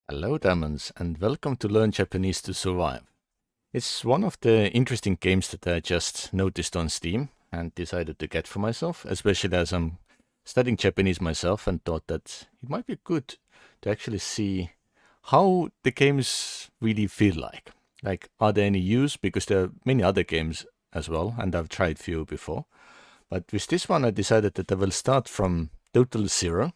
Hello, Demons, and welcome to Learn Japanese to Survive. It's one of the interesting games that I just noticed on Steam and decided to get for myself, especially as I'm studying Japanese myself and thought that it might be good to actually see how the games really feel like. Like, are there any use? Because there are many other games as well, and I've tried few before. But with this one, I decided that I will start from total zero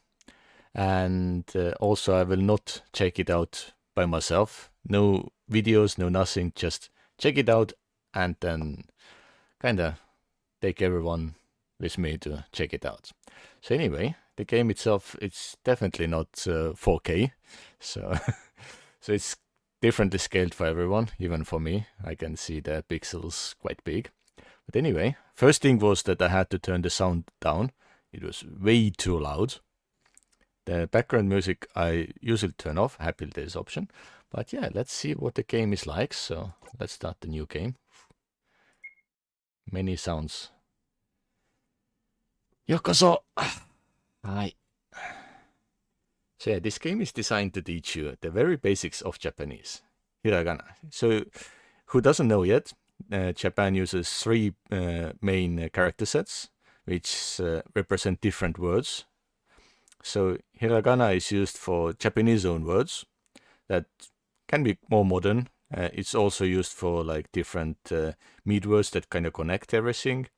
and also I will not check it out by myself. No videos, no nothing. Just check it out and then kind of take everyone with me to check it out. So anyway, the game itself it's definitely not 4K, so so it's differently scaled for everyone, even for me. I can see the pixels quite big. But anyway, first thing was that I had to turn the sound down. It was way too loud. The background music I usually turn off, happy this option. But yeah, let's see what the game is like. So let's start the new game. Many sounds. Yokoso! Hi. So yeah, this game is designed to teach you the very basics of Japanese. Hiragana. So who doesn't know yet, Japan uses three main character sets, which represent different words. So hiragana is used for Japanese own words that can be more modern. It's also used for like different meat words that kind of connect everything.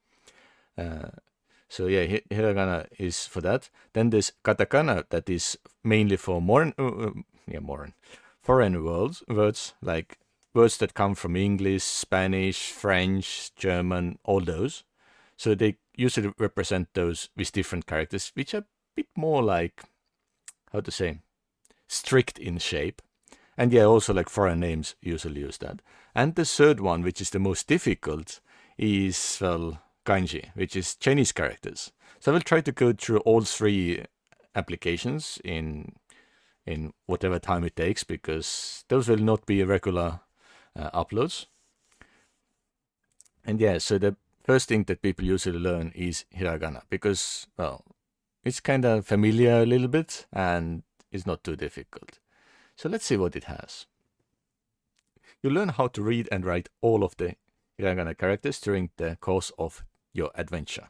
Uh, so yeah, hiragana is for that. Then there's katakana that is mainly for modern foreign words like words that come from English, Spanish, French, German, all those. So they usually represent those with different characters, which are a bit more like how to say strict in shape. And yeah, also like foreign names usually use that. And the third one, which is the most difficult, is well kanji, which is Chinese characters. So I will try to go through all three applications in whatever time it takes because those will not be regular uploads. And yeah, so the first thing that people usually learn is hiragana because well, it's kind of familiar a little bit and it's not too difficult. So let's see what it has. You learn how to read and write all of the hiragana characters during the course of your adventure.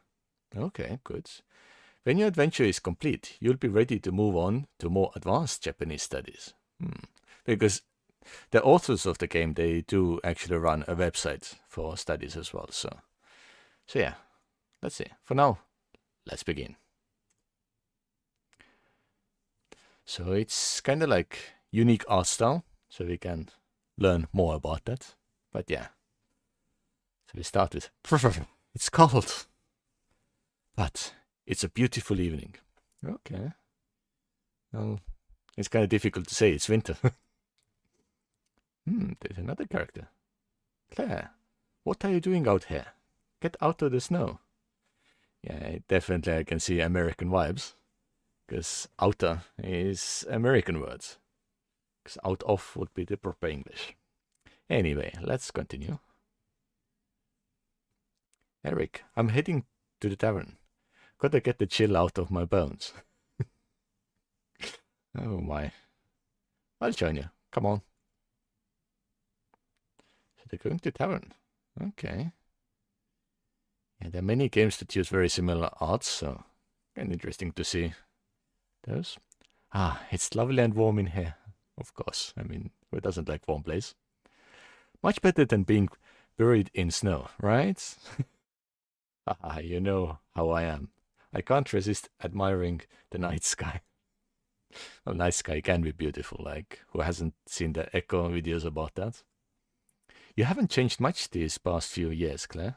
Okay, good. When your adventure is complete, you'll be ready to move on to more advanced Japanese studies. Because the authors of the game, they do actually run a website for studies as well. So yeah, let's see. For now, let's begin. So it's kind of like unique art style, so we can learn more about that. But yeah, so we start with it's cold, but it's a beautiful evening. Okay. Well, it's kind of difficult to say. It's winter. There's another character. Claire, what are you doing out here? Get out of the snow. Yeah, definitely I can see American vibes. Because outer is American words. Because out of would be the proper English. Anyway, let's continue. Eric, I'm heading to the tavern. Gotta get the chill out of my bones. Oh my. I'll join you. Come on. So they're going to tavern. Okay. Yeah, there are many games that use very similar arts, so kind of interesting to see those. Ah, it's lovely and warm in here. Of course. I mean, who doesn't like warm place? Much better than being buried in snow, right? Haha, you know how I am. I can't resist admiring the night sky. Well, night sky can be beautiful, like, who hasn't seen the Echo videos about that? You haven't changed much these past few years, Claire.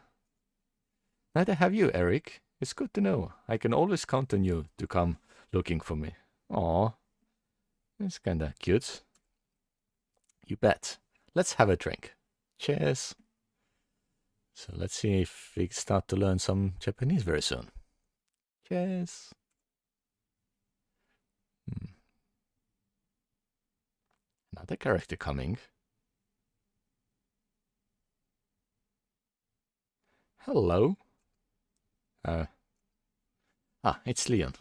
Neither have you, Eric. It's good to know. I can always count on you to come looking for me. Aw, it's kinda cute. You bet. Let's have a drink. Cheers. So let's see if we start to learn some Japanese very soon. Cheers. Another character coming. Hello. Uh, it's Leon.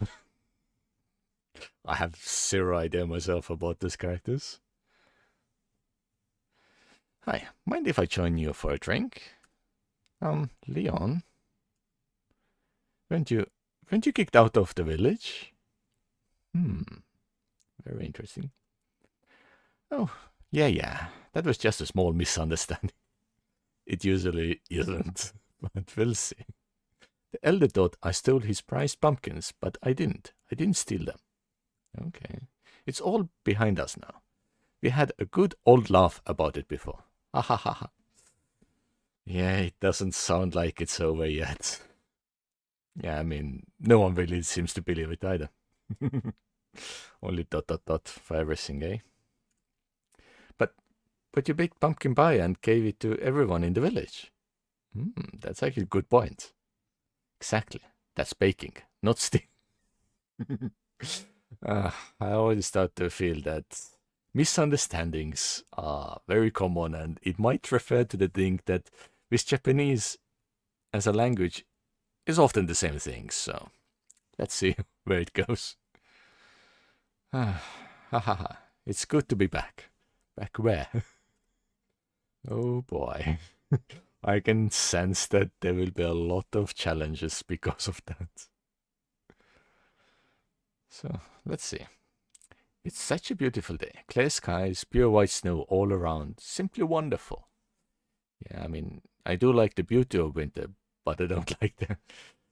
I have zero idea myself about these characters. Hi, mind if I join you for a drink? Leon, weren't you kicked out of the village? Very interesting. Oh, yeah. That was just a small misunderstanding. It usually isn't, but we'll see. The elder thought I stole his prized pumpkins, but I didn't. I didn't steal them. Okay. It's all behind us now. We had a good old laugh about it before. Ha ha ha ha. Yeah, it doesn't sound like it's over yet. Yeah, I mean, no one really seems to believe it either. Only ... for everything, eh? But you baked pumpkin pie and gave it to everyone in the village. That's actually a good point. Exactly. That's baking, not stealing. I already start to feel that misunderstandings are very common, and it might refer to the thing that with Japanese as a language is often the same thing. So let's see where it goes. It's good to be back. Back where? Oh boy. I can sense that there will be a lot of challenges because of that. So, let's see. It's such a beautiful day. Clear skies, pure white snow all around. Simply wonderful. Yeah, I mean, I do like the beauty of winter, but I don't like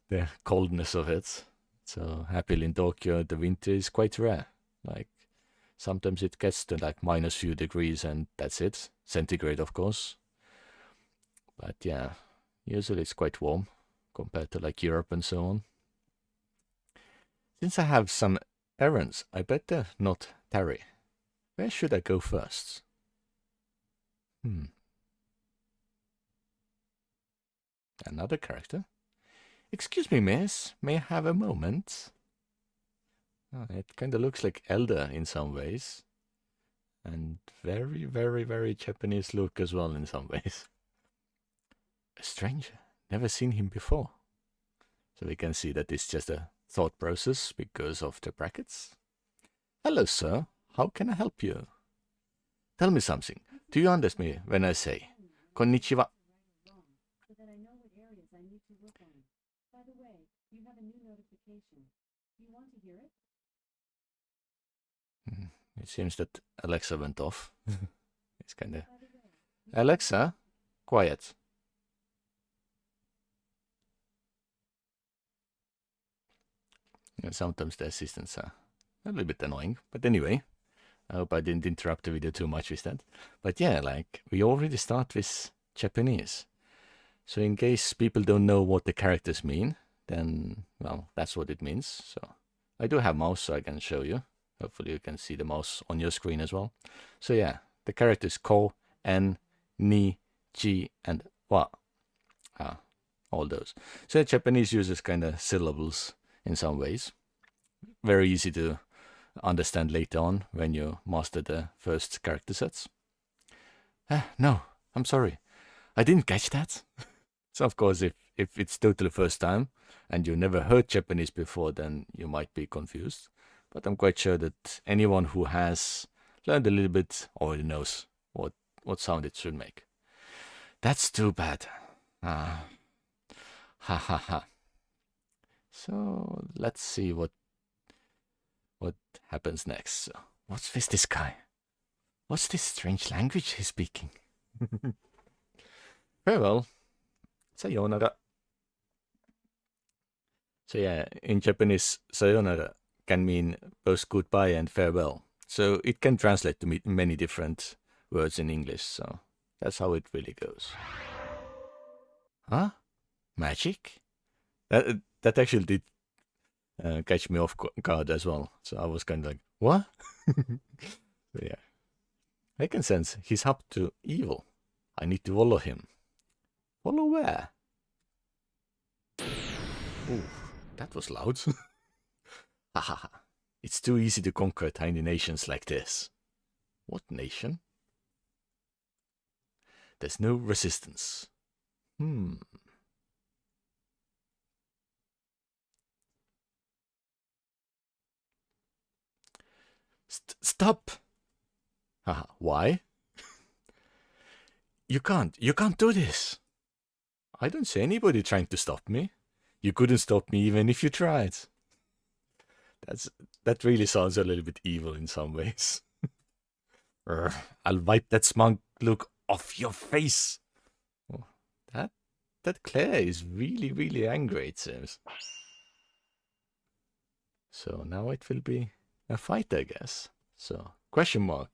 the coldness of it. So, happily in Tokyo, the winter is quite rare. Like, sometimes it gets to like minus few degrees and that's it. Centigrade, of course. But yeah, usually it's quite warm compared to like Europe and so on. Since I have some errands, I better not tarry. Where should I go first? Another character. Excuse me, miss. May I have a moment? It kind of looks like Elder in some ways. And very, very, very Japanese look as well in some ways. A stranger. Never seen him before. So we can see that it's just a thought process because of the brackets. Hello, sir. How can I help you? Tell me something. Do you understand me when I say, Konnichiwa? It seems that Alexa went off. It's kind of... Alexa, quiet. And sometimes the assistants are a little bit annoying. But anyway, I hope I didn't interrupt the video too much with that. But yeah, like, we already start with Japanese. So in case people don't know what the characters mean, then, well, that's what it means. So I do have mouse, so I can show you. Hopefully you can see the mouse on your screen as well. So yeah, the characters ko, en, ni, ji, and wa. All those. So Japanese uses kind of syllables in some ways. Very easy to understand later on when you master the first character sets. No, I'm sorry. I didn't catch that. So of course, if it's totally first time and you never heard Japanese before, then you might be confused. But I'm quite sure that anyone who has learned a little bit already knows what sound it should make. That's too bad. Ha ha ha. So let's see what happens next. So, what's with this guy? What's this strange language he's speaking? Very well. Sayonara. So yeah, in Japanese, sayonara can mean both goodbye and farewell. So it can translate to many different words in English. So that's how it really goes. Huh? Magic? That actually did catch me off guard as well. So I was kind of like, what? Yeah. I can sense he's up to evil. I need to follow him. Follow where? Ooh, that was loud. Ha ha ha. It's too easy to conquer tiny nations like this. What nation? There's no resistance. Stop! Haha, why? You can't do this. I don't see anybody trying to stop me. You couldn't stop me even if you tried. That really sounds a little bit evil in some ways. I'll wipe that smug look off your face. Oh, that Claire is really, really angry, it seems. So now it will be a fight, I guess. So question mark,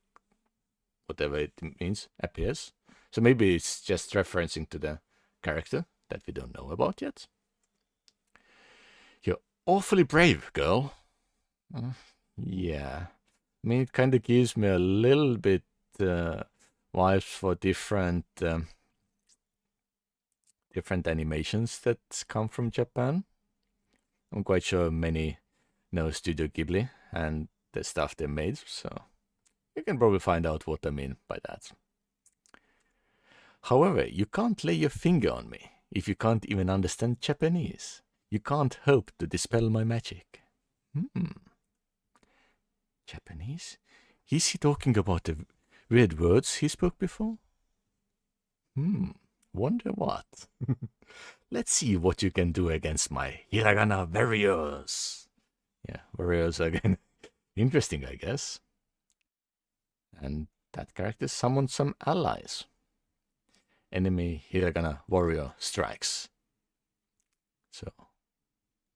whatever it means, appears. So maybe it's just referencing to the character that we don't know about yet. You're awfully brave, girl. Yeah. I mean, it kind of gives me a little bit vibes for different animations that come from Japan. I'm quite sure many know Studio Ghibli and the stuff they made, so you can probably find out what I mean by that. However, you can't lay your finger on me if you can't even understand Japanese. You can't hope to dispel my magic. Japanese? Is he talking about the weird words he spoke before? Wonder what? Let's see what you can do against my Hiragana warriors. Yeah, warriors again. Interesting, I guess. And that character summoned some allies. Enemy Hiragana warrior strikes. So,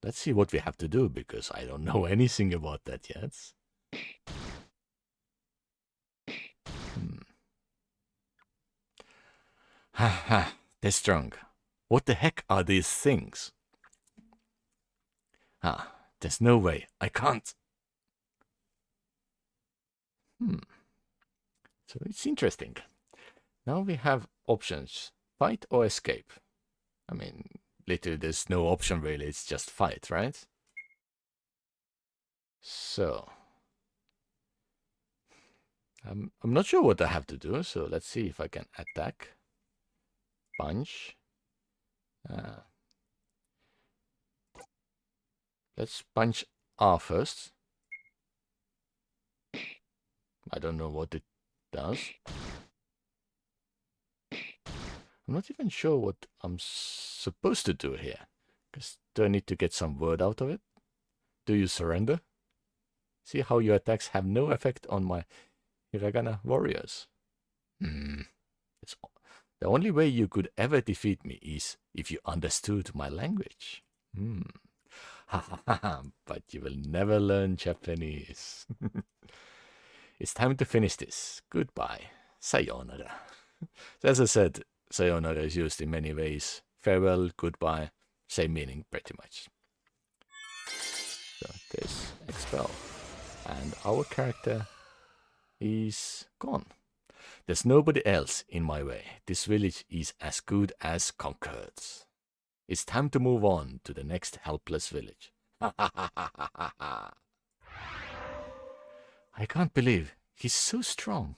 let's see what we have to do, because I don't know anything about that yet. Ha, they're strong. What the heck are these things? There's no way. I can't. So it's interesting. Now we have options. Fight or escape. I mean, literally there's no option really. It's just fight, right? So I'm not sure what I have to do. So let's see if I can attack. Punch. Let's punch R first. I don't know what it does. I'm not even sure what I'm supposed to do here. Because do I need to get some word out of it? Do you surrender? See how your attacks have no effect on my Hiragana warriors. The only way you could ever defeat me is if you understood my language. But you will never learn Japanese. It's time to finish this. Goodbye. Sayonara. So as I said, sayonara is used in many ways. Farewell, goodbye, same meaning pretty much. So this expel. And our character is gone. There's nobody else in my way. This village is as good as conquered. It's time to move on to the next helpless village. I can't believe he's so strong.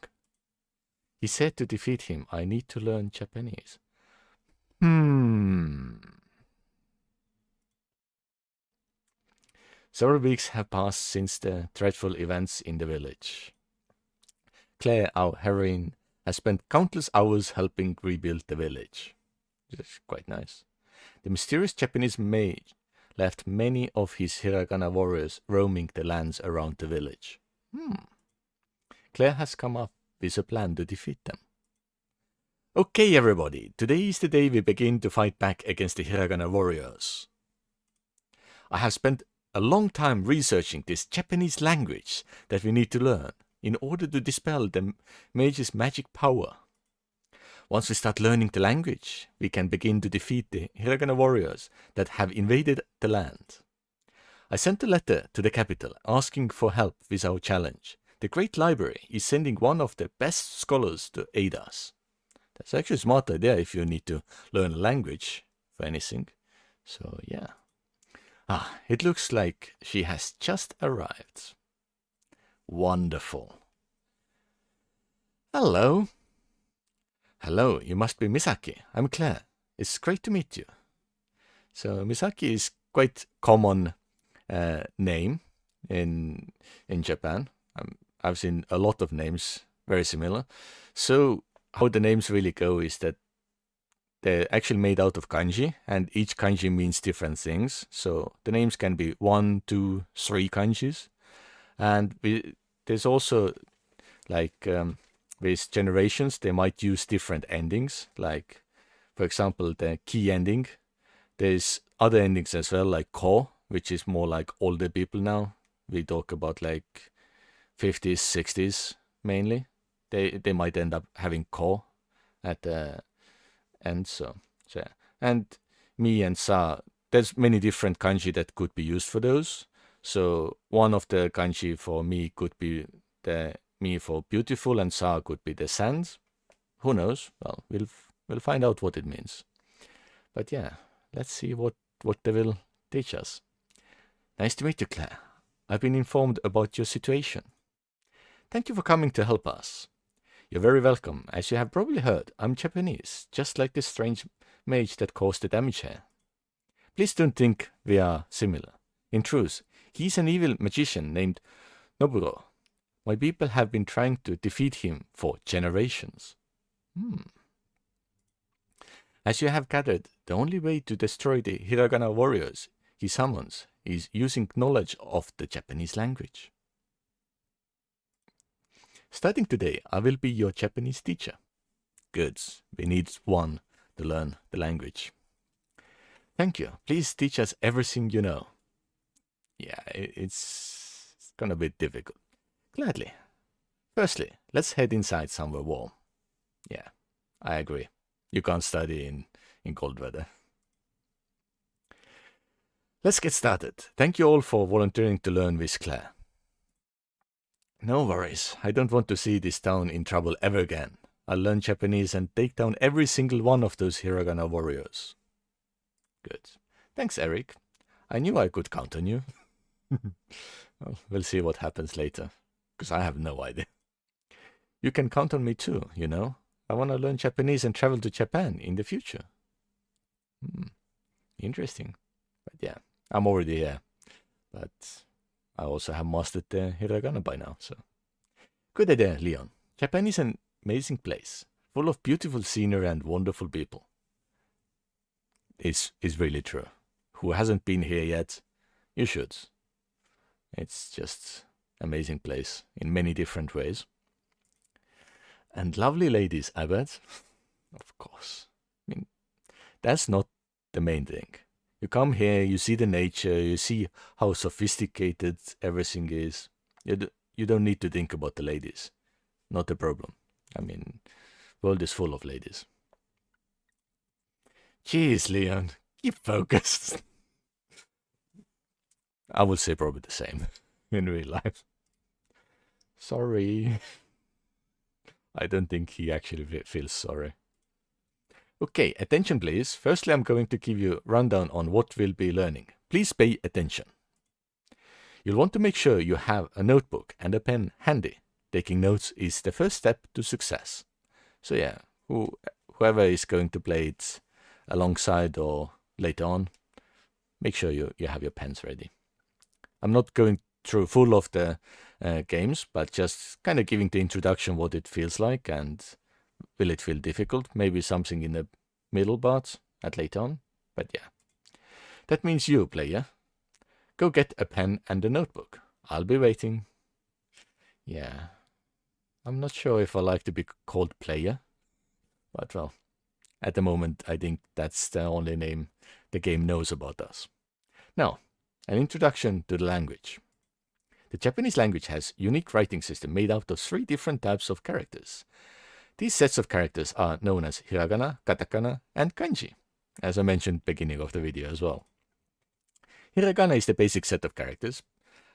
He said to defeat him, I need to learn Japanese. Several weeks have passed since the dreadful events in the village. Claire, our heroine, has spent countless hours helping rebuild the village. This is quite nice. The mysterious Japanese mage left many of his Hiragana warriors roaming the lands around the village. Claire has come up with a plan to defeat them. Okay, everybody, today is the day we begin to fight back against the Hiragana warriors. I have spent a long time researching this Japanese language that we need to learn in order to dispel the mage's magic power. Once we start learning the language, we can begin to defeat the Hiragana warriors that have invaded the land. I sent a letter to the capital asking for help with our challenge. The Great Library is sending one of the best scholars to aid us. That's actually a smart idea if you need to learn a language for anything. So yeah. It looks like she has just arrived. Wonderful. Hello. Hello, you must be Misaki. I'm Claire. It's great to meet you. So Misaki is quite common name in Japan. I've seen a lot of names very similar. So how the names really go is that they're actually made out of kanji, and each kanji means different things. So the names can be 1, 2, 3 kanjis. And there's also like with generations, they might use different endings. Like, for example, the ki ending. There's other endings as well, like ko, which is more like older people now. We talk about like 50s, 60s mainly. They might end up having ko at the end. So yeah. And mi and sa, there's many different kanji that could be used for those. So one of the kanji for mi could be the mi for beautiful, and sa could be the sands. Who knows? Well, we'll find out what it means. But yeah, let's see what they will teach us. Nice to meet you, Claire. I've been informed about your situation. Thank you for coming to help us. You're very welcome. As you have probably heard, I'm Japanese, just like this strange mage that caused the damage here. Please don't think we are similar. In truth, he's an evil magician named Noburo. My people have been trying to defeat him for generations. As you have gathered, the only way to destroy the Hiragana warriors he summons is using knowledge of the Japanese language. Starting today, I will be your Japanese teacher. Good, we need one to learn the language. Thank you. Please teach us everything you know. Yeah, it's gonna be difficult. Gladly. Firstly, let's head inside somewhere warm. Yeah, I agree. You can't study in cold weather. Let's get started. Thank you all for volunteering to learn with Claire. No worries. I don't want to see this town in trouble ever again. I'll learn Japanese and take down every single one of those Hiragana warriors. Good. Thanks, Eric. I knew I could count on you. Well, we'll see what happens later, because I have no idea. You can count on me too, you know. I want to learn Japanese and travel to Japan in the future. Interesting. But yeah, I'm already here. But I also have mastered the Hiragana by now, so. Good idea, Leon. Japan is an amazing place, full of beautiful scenery and wonderful people. It's really true. Who hasn't been here yet, you should. It's just amazing place in many different ways. And lovely ladies, I bet. Of course. I mean, that's not the main thing. You come here, you see the nature, you see how sophisticated everything is. You don't need to think about the ladies. Not a problem. I mean, world is full of ladies. Jeez, Leon, keep focused. I would say probably the same in real life. Sorry. I don't think he actually feels sorry. Okay, attention please. Firstly, I'm going to give you a rundown on what we'll be learning. Please pay attention. You'll want to make sure you have a notebook and a pen handy. Taking notes is the first step to success. So yeah, whoever is going to play it alongside or later on, make sure you have your pens ready. I'm not going through full of the games, but just kind of giving the introduction what it feels like, and will it feel difficult? Maybe something in the middle part at later on, but yeah. That means you, player. Go get a pen and a notebook. I'll be waiting. Yeah. I'm not sure if I like to be called player, but well, at the moment I think that's the only name the game knows about us. Now, an introduction to the language. The Japanese language has a unique writing system made out of 3 different types of characters. These sets of characters are known as hiragana, katakana, and kanji, as I mentioned beginning of the video as well. Hiragana is the basic set of characters,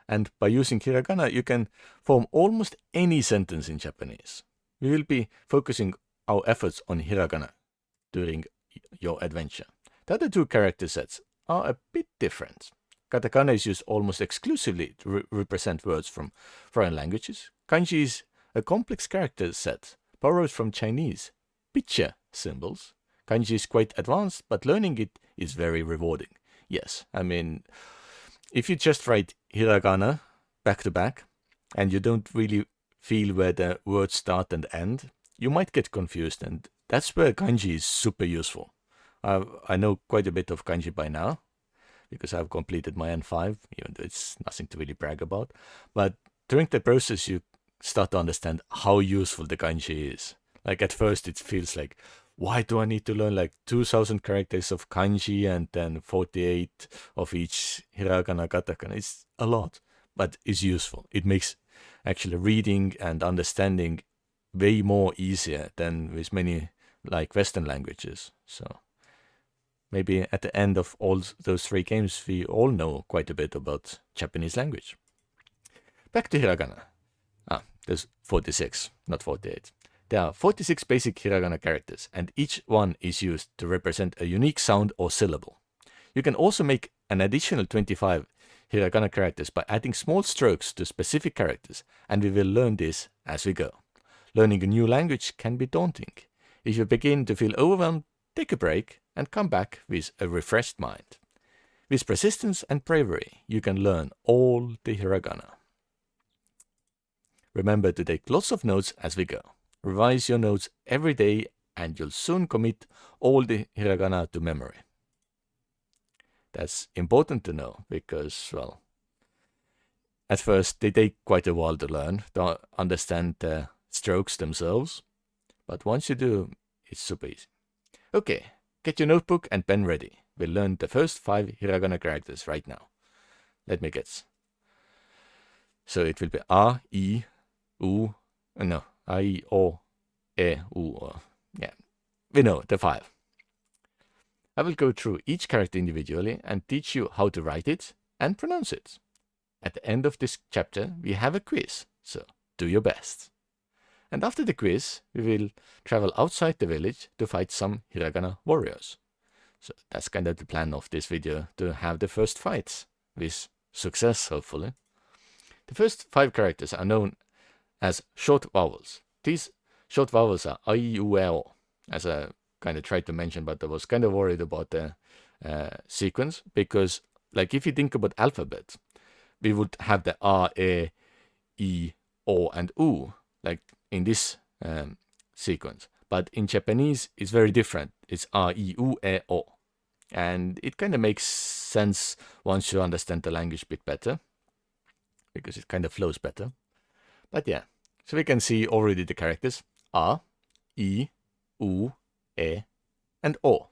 and by using hiragana you can form almost any sentence in Japanese. We will be focusing our efforts on hiragana during your adventure. The other 2 character sets are a bit different. Katakana is used almost exclusively to represent words from foreign languages. Kanji is a complex character set borrowed from Chinese picture symbols. Kanji is quite advanced, but learning it is very rewarding. Yes, I mean, if you just write hiragana back to back, and you don't really feel where the words start and end, you might get confused, and that's where kanji is super useful. I know quite a bit of kanji by now, because I've completed my N5, even though it's nothing to really brag about. But during the process, you start to understand how useful the kanji is. Like at first, it feels like, why do I need to learn like 2,000 characters of kanji and then 48 of each hiragana, katakana? It's a lot, but it's useful. It makes actually reading and understanding way more easier than with many like Western languages. So maybe at the end of all those 3 games, we all know quite a bit about Japanese language. Back to hiragana. There's 46, not 48. There are 46 basic hiragana characters, and each one is used to represent a unique sound or syllable. You can also make an additional 25 hiragana characters by adding small strokes to specific characters, and we will learn this as we go. Learning a new language can be daunting. If you begin to feel overwhelmed, take a break and come back with a refreshed mind. With persistence and bravery, you can learn all the hiragana. Remember to take lots of notes as we go. Revise your notes every day and you'll soon commit all the hiragana to memory. That's important to know because, well, at first they take quite a while to learn, to understand the strokes themselves. But once you do, it's super easy. Okay, get your notebook and pen ready. We'll learn the first 5 hiragana characters right now. Let me guess. So it will be A, I, U, no, I, O, E, U. Yeah, we know the 5. I will go through each character individually and teach you how to write it and pronounce it. At the end of this chapter, we have a quiz, so do your best. And after the quiz, we will travel outside the village to fight some hiragana warriors. So that's kind of the plan of this video, to have the first fights with success, hopefully. The first 5 characters are known as short vowels. These short vowels are I, U, E, O, as I kind of tried to mention, but I was kind of worried about the sequence, because like if you think about alphabet, we would have the A, E, I, O, and U, like in this sequence. But in Japanese, it's very different. It's A, I, U, E, O. And it kind of makes sense once you understand the language a bit better, because it kind of flows better. But yeah, so we can see already the characters A, I, U, E, and O.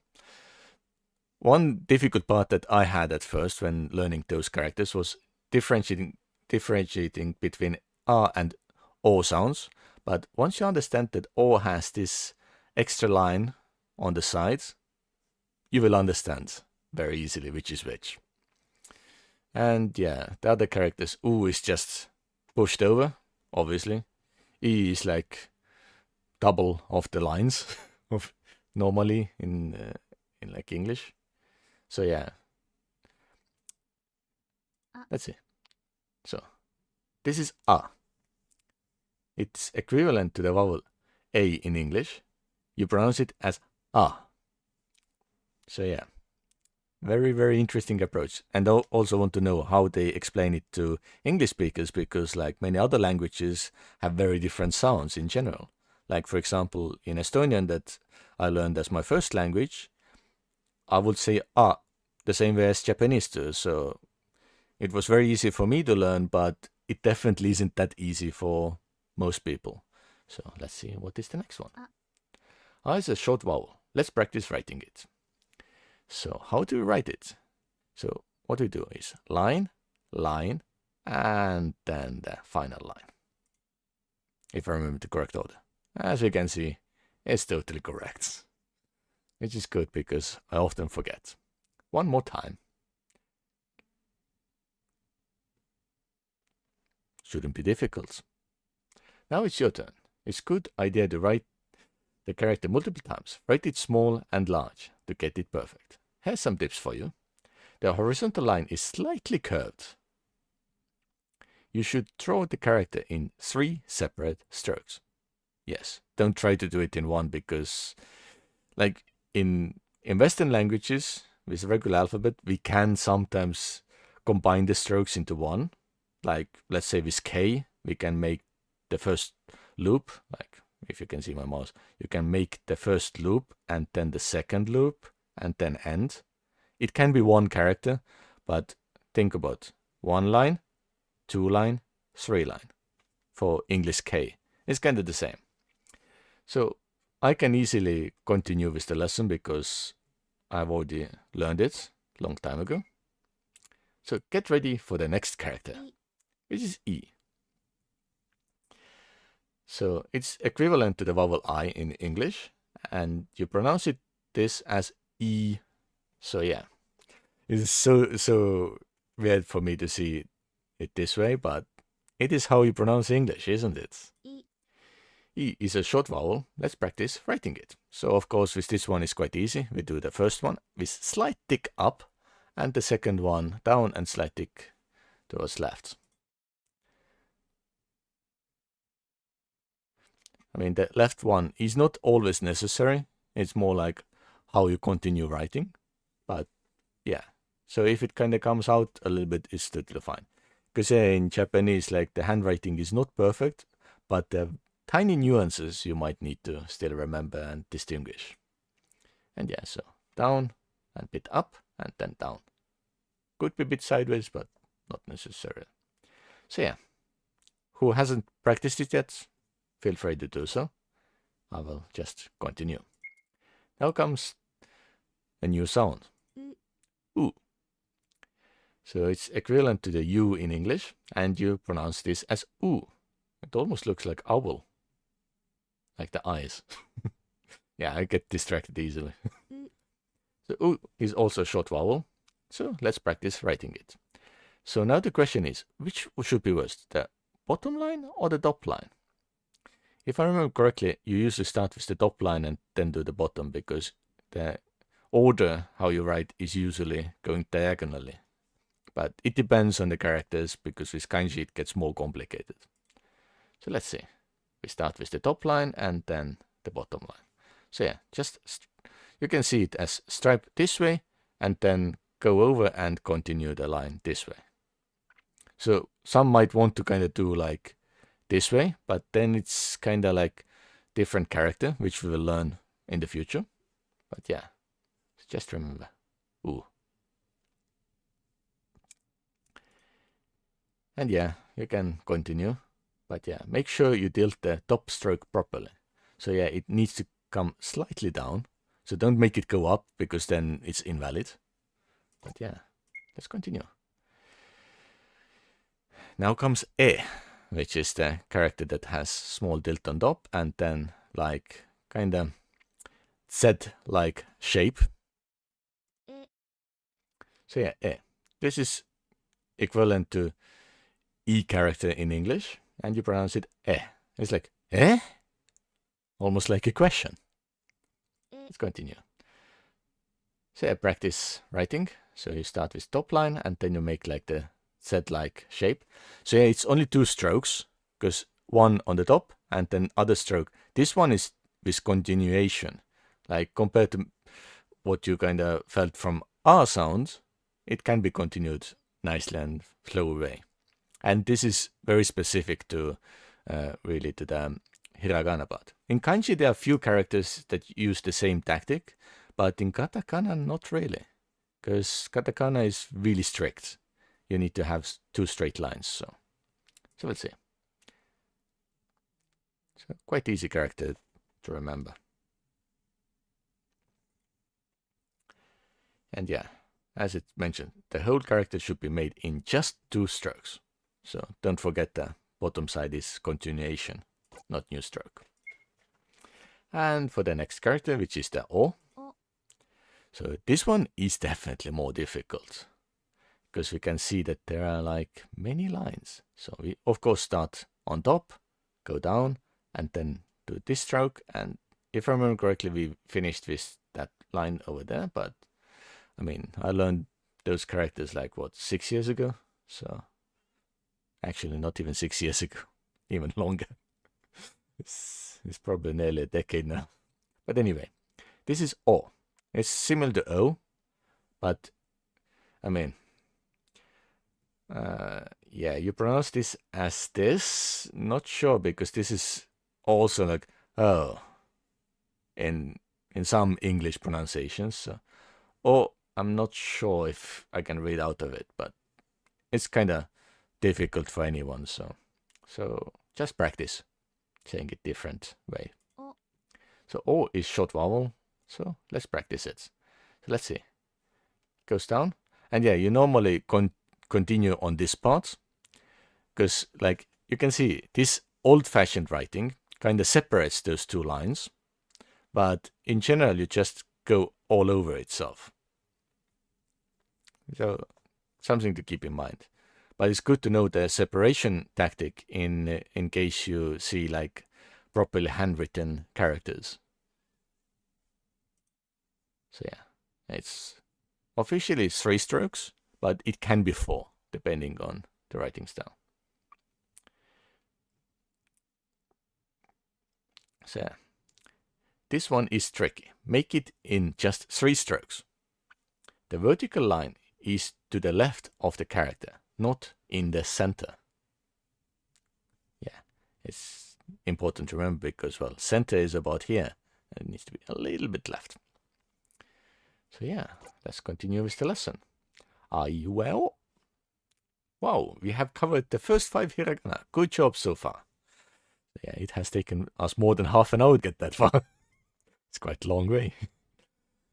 One difficult part that I had at first when learning those characters was differentiating between A and O sounds. But once you understand that O has this extra line on the sides, you will understand very easily which is which. And yeah, the other characters, U is just pushed over, obviously. E is like double of the lines of normally in like English. So yeah, let's see. So this is A. It's equivalent to the vowel A in English. You pronounce it as A. So yeah, very, very interesting approach. And I also want to know how they explain it to English speakers, because like many other languages have very different sounds in general. Like for example, in Estonian that I learned as my first language, I would say A the same way as Japanese do. So it was very easy for me to learn, but it definitely isn't that easy for most people. So let's see, what is the next one? A is a short vowel. Let's practice writing it. So how do we write it? So what we do is line, line, and then the final line. If I remember the correct order. As you can see, it's totally correct. Which is good because I often forget. One more time. Shouldn't be difficult. Now it's your turn. It's a good idea to write the character multiple times. Write it small and large to get it perfect. Here's some tips for you. The horizontal line is slightly curved. You should draw the character in 3 separate strokes. Yes, don't try to do it in one, because like in Western languages with regular alphabet, we can sometimes combine the strokes into one. Like let's say with K, we can make the first loop, like if you can see my mouse, you can make the first loop and then the second loop and then end. It can be one character, but think about 1 line, 2 line, 3 line. For English K, it's kind of the same. So I can easily continue with the lesson because I've already learned it a long time ago. So get ready for the next character, which is E. So it's equivalent to the vowel I in English, and you pronounce this as E. So yeah, it's so weird for me to see it this way, but it is how you pronounce English, isn't it? E is a short vowel. Let's practice writing it. So of course with this one it's quite easy. We do the first one with slight tick up and the second one down and slight tick towards left. I mean, the left one is not always necessary. It's more like how you continue writing. But yeah, so if it kind of comes out a little bit, it's totally fine. Because in Japanese, like the handwriting is not perfect, but the tiny nuances you might need to still remember and distinguish. And yeah, so down and bit up and then down. Could be a bit sideways, but not necessarily. So yeah, who hasn't practiced it yet, feel free to do so. I will just continue. Now comes a new sound. U. So it's equivalent to the U in English, and you pronounce this as U. It almost looks like owl. Like the eyes. Yeah, I get distracted easily. So U is also a short vowel. So let's practice writing it. So now the question is, which should be worse, the bottom line or the top line? If I remember correctly, you usually start with the top line and then do the bottom because the order how you write is usually going diagonally. But it depends on the characters because with kanji it gets more complicated. So let's see. We start with the top line and then the bottom line. So yeah, just you can see it as stripe this way and then go over and continue the line this way. So some might want to kind of do like this way, but then it's kind of like different character, which we will learn in the future. But yeah, just remember. Ooh. And yeah, you can continue. But yeah, make sure you tilt the top stroke properly. So yeah, it needs to come slightly down. So don't make it go up because then it's invalid. But yeah, let's continue. Now comes E, which is the character that has small tilt on top and then like kind of Z-like shape. So yeah, E. This is equivalent to E character in English, and you pronounce it E. It's like, eh? Almost like a question. Let's continue. So yeah, practice writing. So you start with top line and then you make like the Z-like shape. So yeah, it's only 2 strokes because one on the top and then other stroke. This one is with continuation. Like compared to what you kind of felt from R sound, it can be continued nicely and flow away. And this is very specific to really to the Hiragana part. In kanji, there are few characters that use the same tactic, but in katakana, not really. Because katakana is really strict. You need to have 2 straight lines. So let's see. It's a quite easy character to remember. And yeah, as it mentioned, the whole character should be made in just 2 strokes. So don't forget the bottom side is continuation, not new stroke. And for the next character, which is the O. So this one is definitely more difficult because we can see that there are like many lines. So we of course start on top, go down, and then do this stroke. And if I remember correctly, we finished with that line over there. But I mean, I learned those characters like what, 6 years ago? So actually not even 6 years ago, even longer. It's probably nearly a decade now. But anyway, this is O. It's similar to O, but I mean, Yeah, you pronounce this as this. Not sure because this is also like oh in some English pronunciations. So, or I'm not sure if I can read out of it, but it's kind of difficult for anyone. So just practice saying it different way. So O is short vowel. So let's practice it. So let's see. Goes down, and yeah, you normally continue on this part because like you can see this old-fashioned writing kind of separates those two lines, but in general you just go all over itself. So something to keep in mind. But it's good to know the separation tactic in case you see like properly handwritten characters. So yeah, it's officially 3 strokes, but it can be 4 depending on the writing style. So yeah. This one is tricky. Make it in just 3 strokes. The vertical line is to the left of the character, not in the center. Yeah, it's important to remember because, well, center is about here. And it needs to be a little bit left. So yeah, let's continue with the lesson. Are you well? Wow, we have covered the first 5 hiragana. Good job so far. Yeah, it has taken us more than half an hour to get that far. It's quite a long way.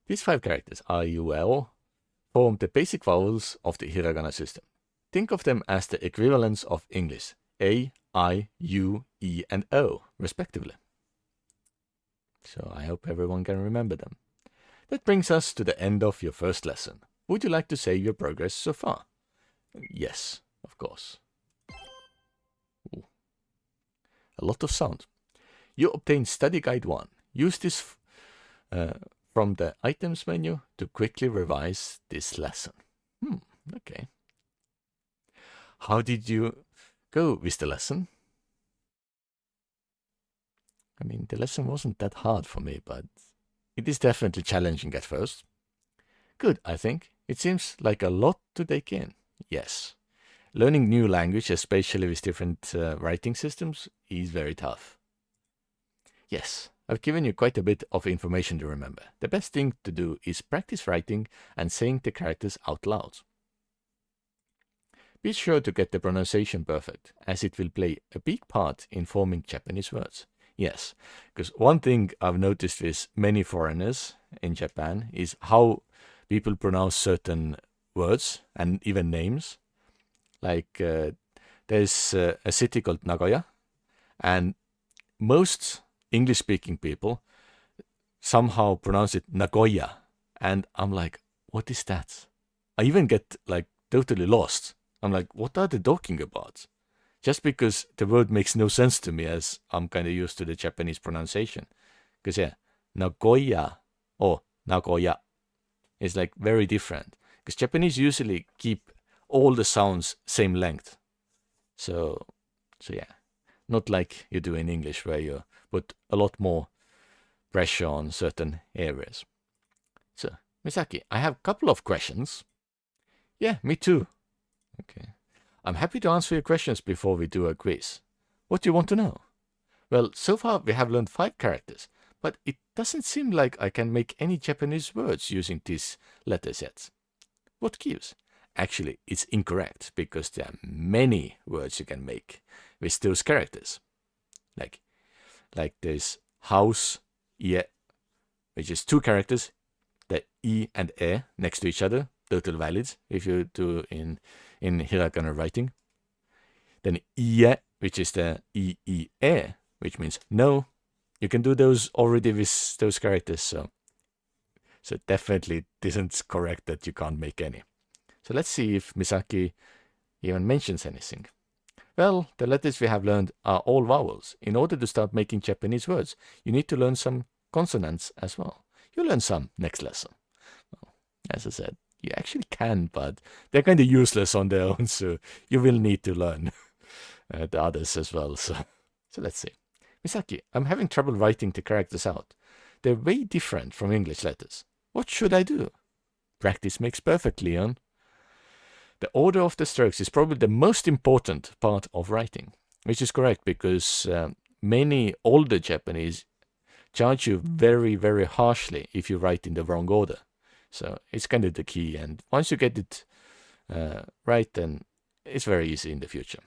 These 5 characters, are you well, form the basic vowels of the hiragana system. Think of them as the equivalents of English, A, I, U, E, and O, respectively. So I hope everyone can remember them. That brings us to the end of your first lesson. Would you like to say your progress so far? Yes, of course. Ooh. A lot of sound. You obtained Study Guide 1. Use this from the items menu to quickly revise this lesson. Okay. How did you go with the lesson? I mean, the lesson wasn't that hard for me, but it is definitely challenging at first. Good, I think. It seems like a lot to take in. Yes. Learning new language, especially with different writing systems, is very tough. Yes, I've given you quite a bit of information to remember. The best thing to do is practice writing and saying the characters out loud. Be sure to get the pronunciation perfect, as it will play a big part in forming Japanese words. Yes, because one thing I've noticed with many foreigners in Japan is how people pronounce certain words and even names. Like there's a city called Nagoya, and most English-speaking people somehow pronounce it Nagoya, and I'm like, what is that? I even get like totally lost. I'm like, what are they talking about? Just because the word makes no sense to me as I'm kind of used to the Japanese pronunciation. Because yeah, Nagoya or Nagoya is like very different. Because Japanese usually keep all the sounds same length. So yeah, not like you do in English where you put a lot more pressure on certain areas. So, Misaki, I have a couple of questions. Yeah, me too. Okay. I'm happy to answer your questions before we do a quiz. What do you want to know? Well, so far we have learned 5 characters, but it doesn't seem like I can make any Japanese words using these letters yet. What gives? Actually, it's incorrect because there are many words you can make with those characters. Like there's house, ie, which is 2 characters, the I and E next to each other, total valid if you do in hiragana writing. Then ie, which is the I, which means no. You can do those already with those characters, so definitely it isn't correct that you can't make any. So let's see if Misaki even mentions anything. Well, the letters we have learned are all vowels. In order to start making Japanese words, you need to learn some consonants as well. You'll learn some next lesson. Well, as I said, you actually can, but they're kind of useless on their own, so you will need to learn the others as well. So let's see. Misaki, I'm having trouble writing the characters out. They're way different from English letters. What should I do? Practice makes perfect, Leon. The order of the strokes is probably the most important part of writing, which is correct because many older Japanese judge you very, very harshly if you write in the wrong order. So it's kind of the key, and once you get it right, then it's very easy in the future.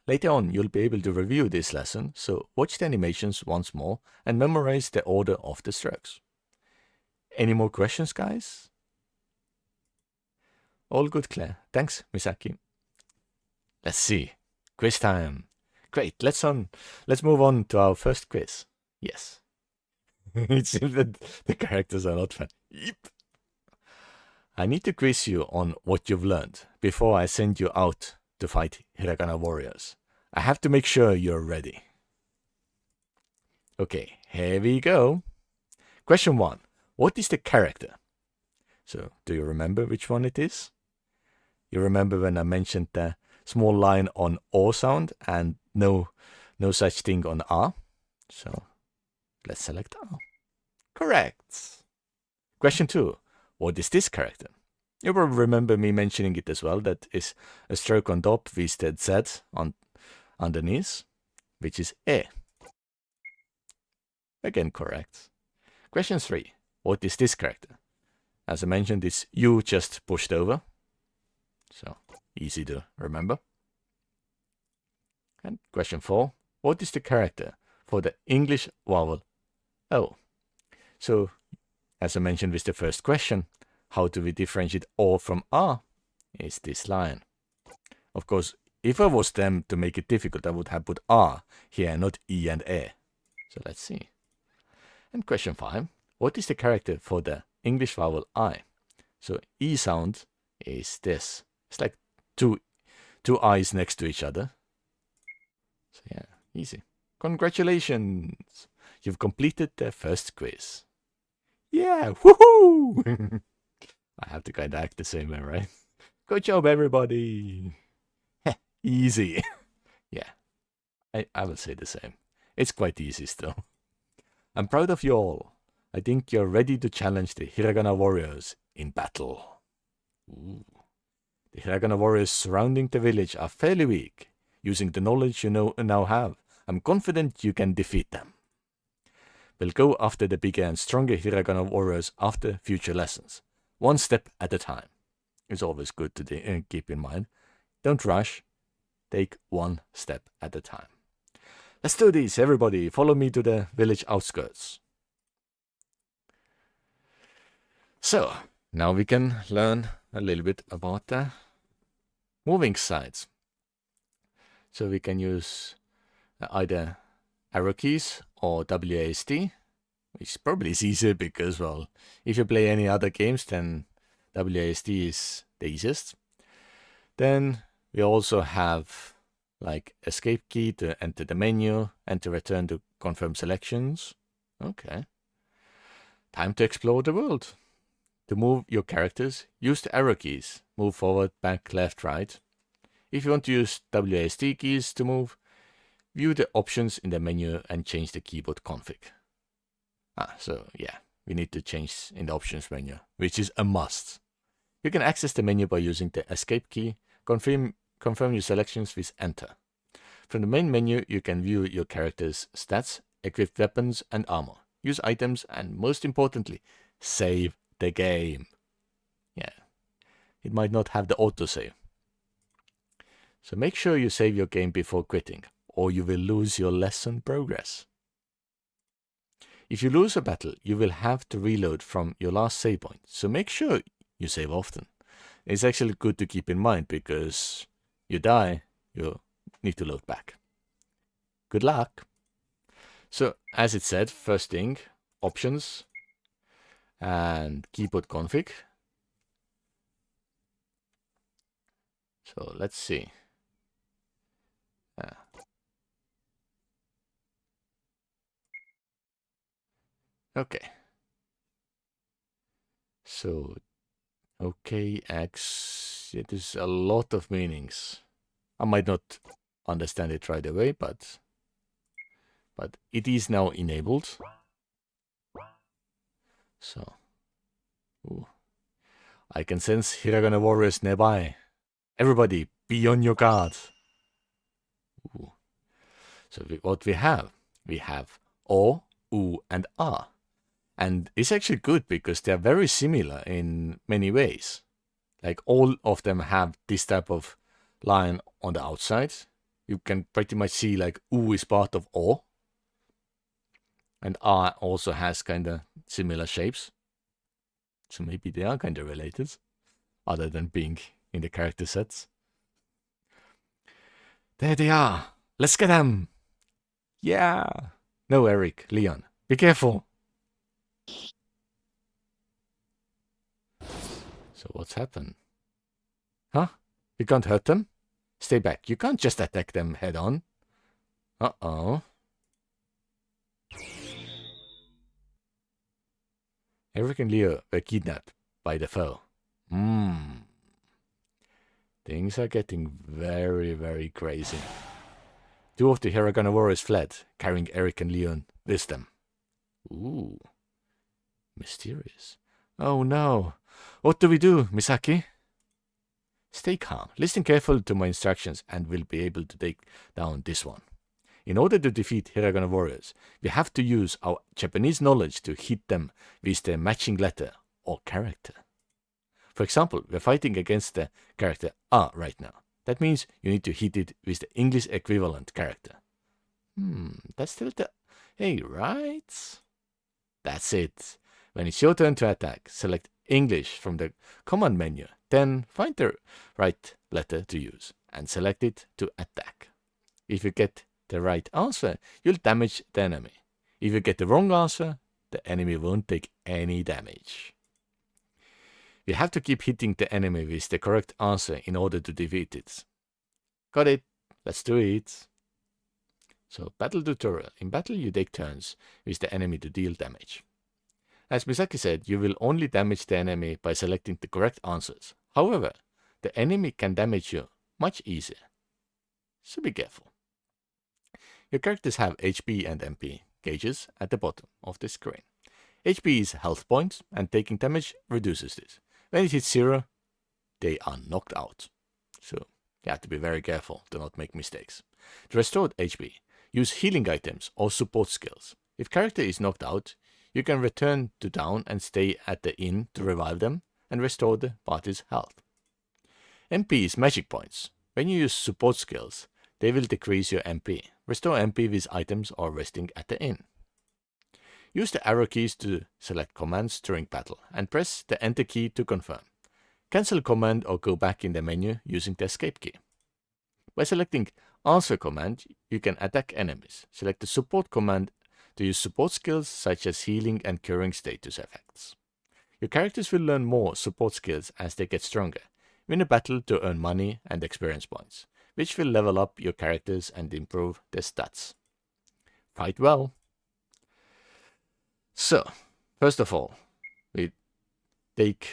Later on, you'll be able to review this lesson, so watch the animations once more and memorize the order of the strokes. Any more questions, guys? All good, Claire. Thanks, Misaki. Let's see. Quiz time. Great. Let's move on to our first quiz. Yes. It seems that the characters are not fun. Yep. I need to quiz you on what you've learned before I send you out to fight Hiragana warriors. I have to make sure you're ready. Okay, here we go. Question 1. What is the character? So, do you remember which one it is? You remember when I mentioned the small line on O sound and no such thing on R? So, let's select R. Correct. Question 2. What is this character? You will remember me mentioning it as well. That is a stroke on top with the Z on underneath, which is E. Again, correct. Question 3. What is this character? As I mentioned, it's U just pushed over. So, easy to remember. And question 4. What is the character for the English vowel O? So, as I mentioned with the first question, how do we differentiate O from R? Is this line. Of course, if I was them to make it difficult, I would have put R here, not E and E. So let's see. And question 5. What is the character for the English vowel I? So E sound is this. It's like two I's next to each other. So yeah, easy. Congratulations! You've completed the first quiz. Yeah, woohoo! I have to kind of act the same way, right? Good job, everybody! Easy. Yeah, I will say the same. It's quite easy still. I'm proud of you all. I think you're ready to challenge the Hiragana warriors in battle. Ooh. The Hiragana warriors surrounding the village are fairly weak. Using the knowledge you now have, I'm confident you can defeat them. We'll go after the bigger and stronger Hiragana warriors after future lessons. One step at a time. It's always good to keep in mind. Don't rush. Take one step at a time. Let's do this, everybody. Follow me to the village outskirts. So, now we can learn a little bit about the moving sides. So we can use either arrow keys or WASD, which probably is easier because, well, if you play any other games, then WASD is the easiest. Then we also have like escape key to enter the menu and to return to confirm selections. Okay. Time to explore the world. To move your characters, use the arrow keys. Move forward, back, left, right. If you want to use WASD keys to move, view the options in the menu and change the keyboard config. So yeah, we need to change in the options menu, which is a must. You can access the menu by using the escape key. Confirm your selections with enter. From the main menu, you can view your character's stats, equip weapons and armor, use items, and most importantly, save the game. Yeah, it might not have the autosave. So make sure you save your game before quitting, or you will lose your lesson progress. If you lose a battle, you will have to reload from your last save point, so make sure you save often. It's actually good to keep in mind because you die, you need to load back. Good luck! So, as it said, first thing, options and keyboard config. So, let's see. Okay. So, okay, X, it is a lot of meanings. I might not understand it right away, but it is now enabled. So, I can sense Hiragana warriors nearby. Everybody, be on your guard. Ooh. So what we have O, U, and A. And it's actually good because they are very similar in many ways. Like all of them have this type of line on the outside. You can pretty much see like U is part of O. And A also has kind of similar shapes. So maybe they are kind of related, other than being in the character sets. There they are. Let's get them. Yeah. No, Eric, Leon, be careful. So what's happened? Huh? You can't hurt them? Stay back. You can't just attack them head on. Uh-oh. Eric and Leo were kidnapped by the foe. Things are getting very, very crazy. Two of the Hiragana warriors fled, carrying Eric and Leon with them. Ooh. Mysterious. Oh no. What do we do, Misaki? Stay calm. Listen carefully to my instructions and we'll be able to take down this one. In order to defeat Hiragana warriors, we have to use our Japanese knowledge to hit them with the matching letter or character. For example, we're fighting against the character A right now. That means you need to hit it with the English equivalent character. That's still the A, right? That's it. When it's your turn to attack, select English from the command menu. Then find the right letter to use and select it to attack. If you get the right answer, you'll damage the enemy. If you get the wrong answer, the enemy won't take any damage. You have to keep hitting the enemy with the correct answer in order to defeat it. Got it. Let's do it. So, battle tutorial. In battle, you take turns with the enemy to deal damage. As Misaki said, you will only damage the enemy by selecting the correct answers. However, the enemy can damage you much easier. So be careful. Your characters have HP and MP gauges at the bottom of the screen. HP is health points, and taking damage reduces this. When it hits 0, they are knocked out. So you have to be very careful to not make mistakes. To restore HP, use healing items or support skills. If character is knocked out, you can return to town and stay at the inn to revive them and restore the party's health. MP is magic points. When you use support skills, they will decrease your MP. Restore MP with items or resting at the inn. Use the arrow keys to select commands during battle and press the enter key to confirm. Cancel command or go back in the menu using the escape key. By selecting answer command, you can attack enemies. Select the support command to use support skills such as healing and curing status effects. Your characters will learn more support skills as they get stronger. Win a battle to earn money and experience points, which will level up your characters and improve their stats. Fight well! So, first of all, we take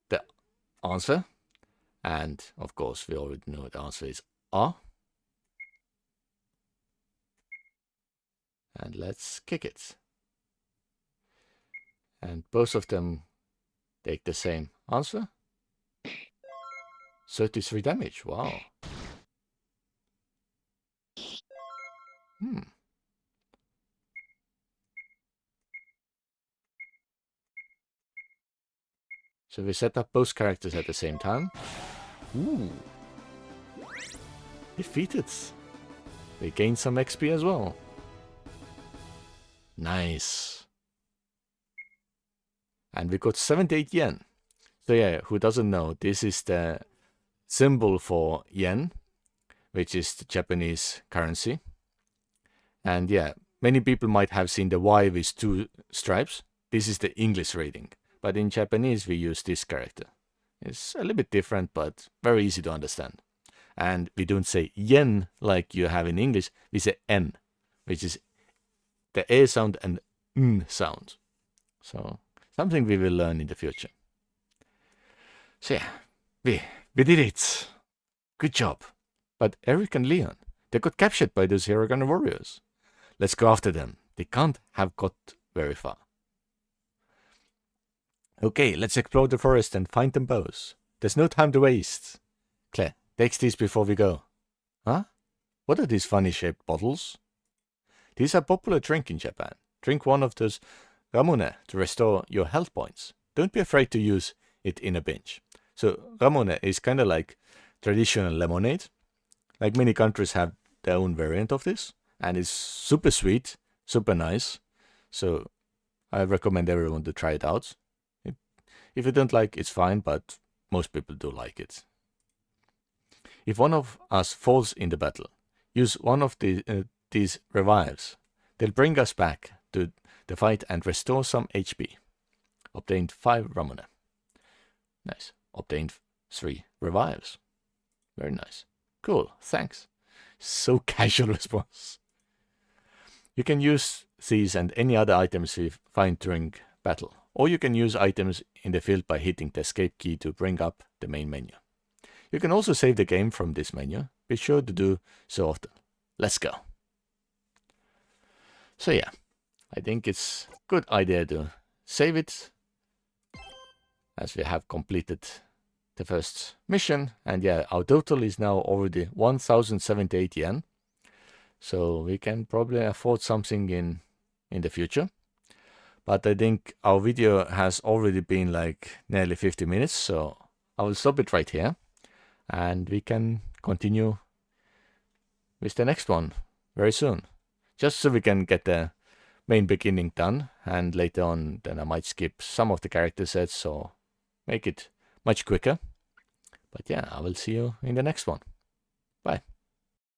the answer, and of course we already know the answer is A. And let's kick it. And both of them take the same answer. 33 damage, wow. So we set up both characters at the same time. Ooh. Defeated. They gained some XP as well. Nice. And we got 78 yen. So yeah, who doesn't know, this is the symbol for yen, which is the Japanese currency. And yeah, many people might have seen the Y with 2 stripes. This is the English reading. But in Japanese, we use this character. It's a little bit different, but very easy to understand. And we don't say yen like you have in English. We say N, which is the A sound and N sound. So something we will learn in the future. So yeah, we did it. Good job. But Eric and Leon, they got captured by those Hiragana warriors. Let's go after them. They can't have got very far. Okay, let's explore the forest and find them both. There's no time to waste. Claire, take these before we go. Huh? What are these funny shaped bottles? These are popular drink in Japan. Drink one of those ramune to restore your health points. Don't be afraid to use it in a binge. So ramune is kind of like traditional lemonade. Like many countries have their own variant of this, and it's super sweet, super nice. So I recommend everyone to try it out. If you don't like, it's fine, but most people do like it. If one of us falls in the battle, use one of these revives. They'll bring us back to the fight and restore some HP. Obtained 5 ramune. Nice. Obtained 3 revives. Very nice. Cool, thanks. So casual response. You can use these and any other items we find during battle, or you can use items in the field by hitting the escape key to bring up the main menu. You can also save the game from this menu. Be sure to do so often. Let's go. So yeah, I think it's a good idea to save it, as we have completed the first mission. And yeah, our total is now already 1078 yen. So we can probably afford something in the future. But I think our video has already been like nearly 50 minutes. So I will stop it right here. And we can continue with the next one very soon. Just so we can get the main beginning done. And later on, then I might skip some of the character sets or make it much quicker. But yeah, I will see you in the next one.